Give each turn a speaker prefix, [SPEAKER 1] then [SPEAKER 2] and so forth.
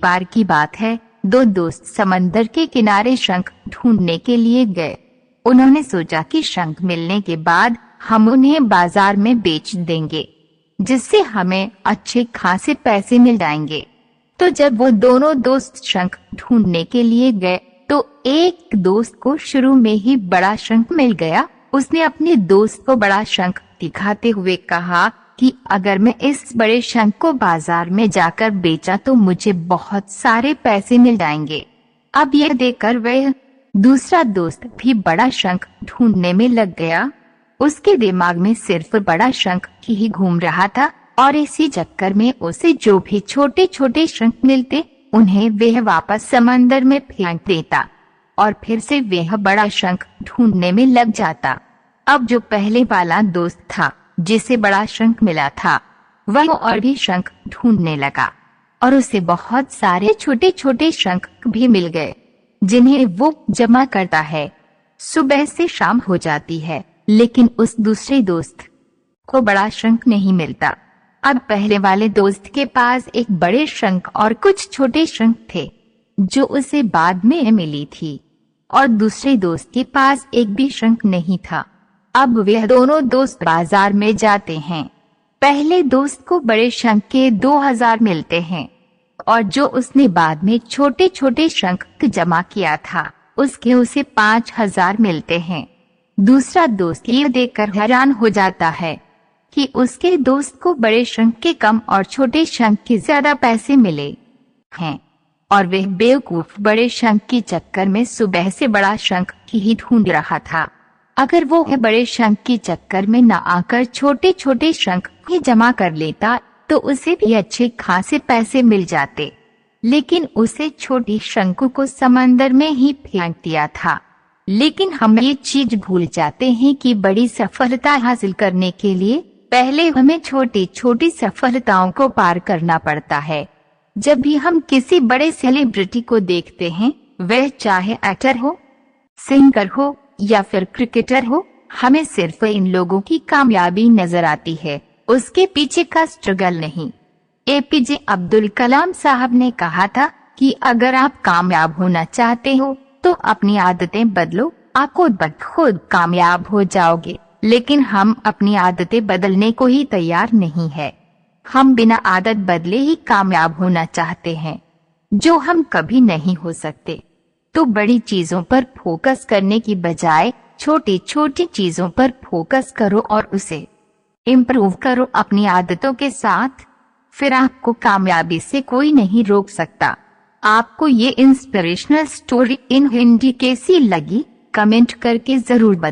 [SPEAKER 1] बार की बात है, दो दोस्त समंदर के किनारे शंख ढूंढने के लिए गए। उन्होंने सोचा कि शंख मिलने के बाद हम उन्हें बाजार में बेच देंगे, जिससे हमें अच्छे खासे पैसे मिल जाएंगे। तो जब वो दोनों दोस्त शंख ढूंढने के लिए गए तो एक दोस्त को शुरू में ही बड़ा शंख मिल गया। उसने अपने दोस्त को बड़ा शंख दिखाते हुए कहा कि अगर मैं इस बड़े शंख को बाजार में जाकर बेचा तो मुझे बहुत सारे पैसे मिल जाएंगे। अब यह देखकर वह दूसरा दोस्त भी बड़ा शंख ढूंढने में लग गया। उसके दिमाग में सिर्फ बड़ा शंख ही घूम रहा था और इसी चक्कर में उसे जो भी छोटे छोटे शंख मिलते उन्हें वह वापस समंदर में फेंक देता और फिर से वह बड़ा शंख ढूंढने में लग जाता। अब जो पहले वाला दोस्त था जिसे बड़ा शंख मिला था, वह और भी शंख ढूंढने लगा और उसे बहुत सारे छोटे छोटे शंख भी मिल गए, जिन्हें वो जमा करता है। सुबह से शाम हो जाती है, लेकिन उस दूसरे दोस्त को बड़ा शंख नहीं मिलता। अब पहले वाले दोस्त के पास एक बड़े शंख और कुछ छोटे शंख थे, जो उसे बाद में मिली थी, और दूसरे दोस्त के पास एक भी शंख नहीं था। अब वे दोनों दोस्त बाजार में जाते हैं। पहले दोस्त को बड़े शंख के 2000 मिलते हैं और जो उसने बाद में छोटे छोटे शंख जमा किया था उसके उसे 5000 मिलते हैं। दूसरा दोस्त ये देखकर हैरान हो जाता है कि उसके दोस्त को बड़े शंख के कम और छोटे शंख के ज्यादा पैसे मिले हैं और वह बेवकूफ बड़े शंख के चक्कर में सुबह से बड़ा शंख ही ढूंढ रहा था। अगर वो बड़े शंख के चक्कर में न आकर छोटे छोटे शंख ही जमा कर लेता तो उसे भी अच्छे खासे पैसे मिल जाते, लेकिन उसे छोटी शंख को समंदर में ही फेंक दिया था। लेकिन हम ये चीज भूल जाते हैं कि बड़ी सफलता हासिल करने के लिए पहले हमें छोटी छोटी सफलताओं को पार करना पड़ता है। जब भी हम किसी बड़े सेलिब्रिटी को देखते हैं, वह चाहे एक्टर हो, सिंगर हो या फिर क्रिकेटर हो, हमें सिर्फ इन लोगों की कामयाबी नजर आती है, उसके पीछे का स्ट्रगल नहीं। एपीजे अब्दुल कलाम साहब ने कहा था कि अगर आप कामयाब होना चाहते हो तो अपनी आदतें बदलो, आप खुद कामयाब हो जाओगे। लेकिन हम अपनी आदतें बदलने को ही तैयार नहीं है। हम बिना आदत बदले ही कामयाब होना चाहते हैं, जो हम कभी नहीं हो सकते। तो बड़ी चीजों पर फोकस करने की बजाय छोटी छोटी चीजों पर फोकस करो और उसे इम्प्रूव करो अपनी आदतों के साथ। फिर आपको कामयाबी से कोई नहीं रोक सकता। आपको ये इंस्पिरेशनल स्टोरी इन हिंदी कैसी लगी, कमेंट करके जरूर बताएं।